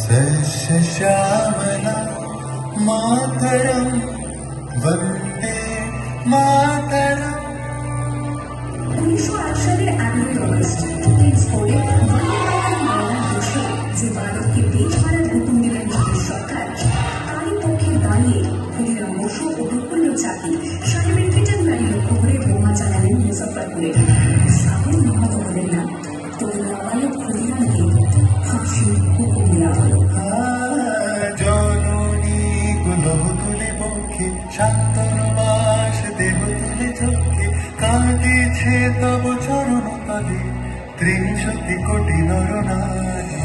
सस्य श्यामला मातरम वंदे मातरम। 1908 সালের 11 August Kings কোর্টে বন্দে মাতরম বলার দোষে যে ভারতকে দেশ মারার হুকুম দিলেন ব্রিটিশ সরকার, তারই পক্ষে দাঁড়িয়ে ক্ষুদিরাম বসু ও প্রফুল্ল চাকি সাহেবের কিচেন বাড়ি লক্ষ্য করে বোমা চালালেন মুজফ্ফরপুরে। সাহেব নিহত হলেন না, তবু নাবালক ক্ষুদিরামকে ফাঁসির হুকুম দেওয়া হলো। জননী গুলহ তুলে বক্ষে শান্তনু বাস দেহ তুলে চক্ষে কাঁদিছে তব চরণ তলে 63 কোটি নরনারী।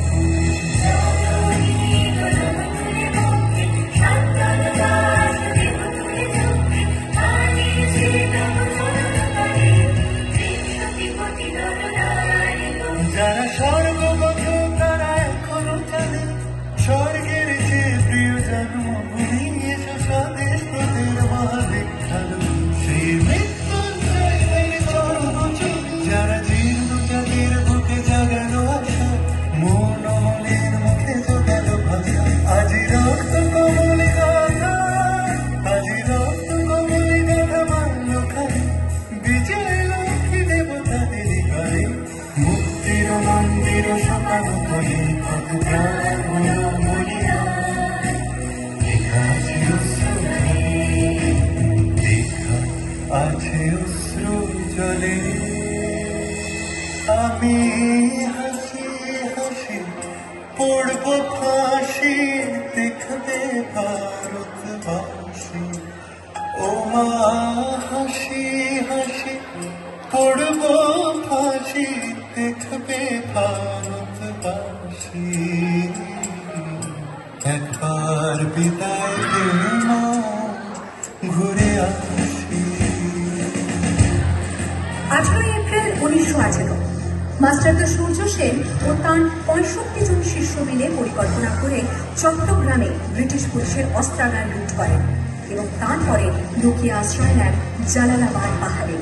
যারা স্বর্গপথ তারা এখনো জানে স্বর্গের যে প্রিয় জন্মভূমি এসো স্বদেশ তোদের মহাবিখ্যাত সেই মৃত্যুঞ্জয় চরমচুর। যারা জীর্ণ যাদের বুকে জাগালো আশা মন মনের মুখে জোগালো ভাষা। আজি রক্ত কমলি গাথা, আজি রক্ত কমলি গাথা মান্য খাই বিজয় লক্ষ্মী দেবতাদের গায়ে। মুক্তির মন্দির সকাল করি কত প্রাণ মরিয়া লেখা আছে অশ্রু লেখা আছে অশ্রু জলে। আমি হাসি হাসি পড়ব ফাঁসি দেখবে ভারতবাসী। ও মা হাসি হাসি পড়ব ফাঁসি দেখবে ভারতবাসী। একবার বিদায় দে মা ঘুরে আসি। 18 এপ্রিল 1918 মাস্টারদা সূর্য সেন ও তাঁর 65 জন শিষ্য মিলে পরিকল্পনা করে চট্টগ্রামে ব্রিটিশ পুলিশের অস্ত্রাগার লুট করেন এবং তারপরে লুকিয়ে আশ্রয় নেন জালালাবাদ পাহাড়ে।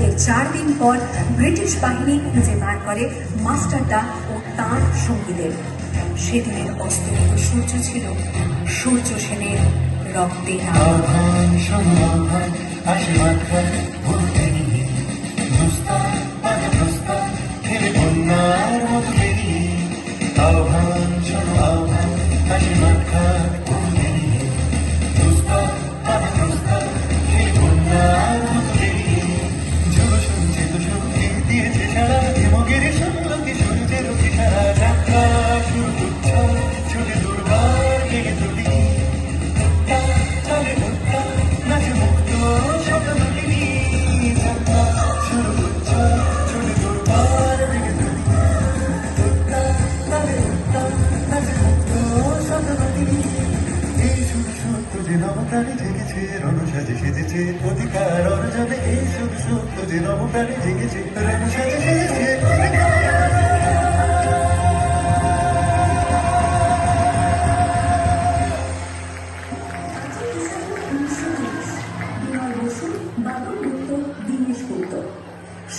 এর 4 দিন পর ব্রিটিশ বাহিনী খুঁজে বার করে মাস্টারদা ও তাঁর সঙ্গীদের। সেদিনের অস্তমিত সূর্য ছিল সূর্য সেনের রক্তে আহ্বান শোনো আহ্বান আশীর্বাদ কর ভুলতে নিয়ে দুস্তার পানে প্রস্তার ফিরে বন্যার মতো বেরিয়ে। আহ্বান শোনো আহ্বান আশীর্বাদ কর ভুলতে নিয়ে দুস্তার পানে প্রস্তার ফিরে বন্যার মতো বেরিয়ে। যুগ শুনছে তো সঙ্গে দিয়েছে সারা হিমগির শুনলোকে সূর্যের সারা যাত্রা শুরু করছে ছুটে দুর্বার ভেঙে তুলি চলে মুক্তা নাচে মুক্ত শতমুখী যাত্রা শুরু করছে ছুটে দুর্বার ভেঙে তুলি চলে মুক্তা নাচে মুক্ত শতমুখী। এই শুধু সত্য যে নবপ্রাণী জেগেছে রণসাজে সেজেছে অধিকার অর্জনে। এই শুধু সত্য যে নবপ্রাণী জেগেছে রণসাজে সেজেছে অধিকার।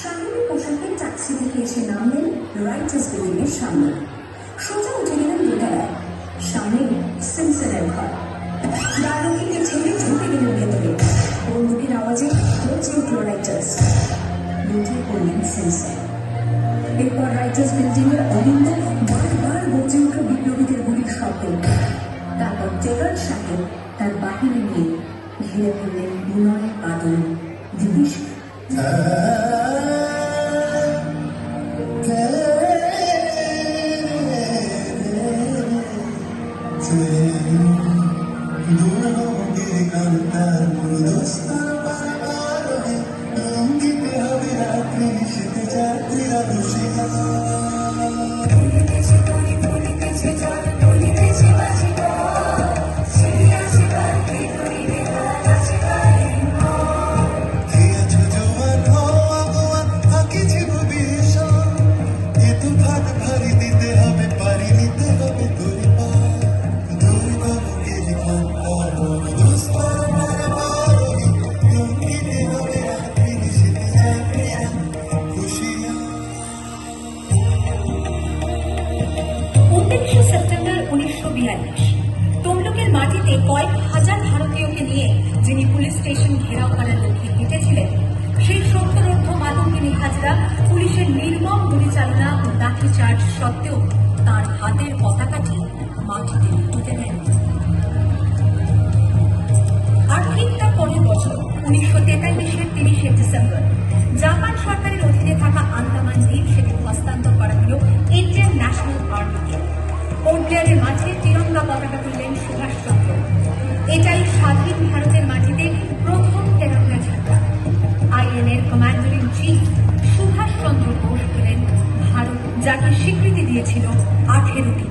সামনের পোশাকে ট্যাক্সি থেকে এসে নামলেন রাইটার্স বিল্ডিং এর সামনে। সোজা উঠে গেলেন দোতলায়, সামনে সিমসনের ঘর। দারোয়ানকে ছেড়ে ছুটে গেলেন ভেতরে। বন্দুকের আওয়াজে পৌঁছে উঠল রাইটার্স। লুটিয়ে পড়লেন সিমসন। এরপর রাইটার্স বিল্ডিং এর অলিন্দে বারবার গর্জে উঠল বিপ্লবীদের গুলির শব্দ। তারপর টেলর সাহেব তার বাহিনী নিয়ে ঘিরে ফেললেন বিনয় বাদল দিবিশ। দুর্গম গিরি 1942 তমলুকের মাটিতে কয়েক হাজার ভারতীয়কে নিয়ে যিনি পুলিশ স্টেশন ঘেরাও করার লক্ষ্যে হেঁটেছিলেন, সেই সত্তরোর্ধ্ব মাতঙ্গিনী হাজরা পুলিশের নির্মম গুলিচালনা ও লাঠিচার্জ সত্ত্বেও তার হাতের পতাকাটি মাটিতে পুঁতে দেন। আর ঠিক তার পরের বছর 1943-এর 30শে ডিসেম্বর জাপান সরকারের অধীনে থাকা আন্দামান দ্বীপ সেটি হস্তান্তর করা হল ইন্ডিয়ান ন্যাশনাল আর্মিকে। পোর্ট ব্লেয়ারের মাঝে তিরঙ্গা পতাকা তুললেন সুভাষচন্দ্র। এটাই স্বাধীন ভারতের মাটিতে প্রথম তেরঙ্গা ঝান্ডা। আইএনএর commander in chief Subhash Chandra Bose হলেন ভারত, যাকে স্বীকৃতি দিয়েছিল 18টি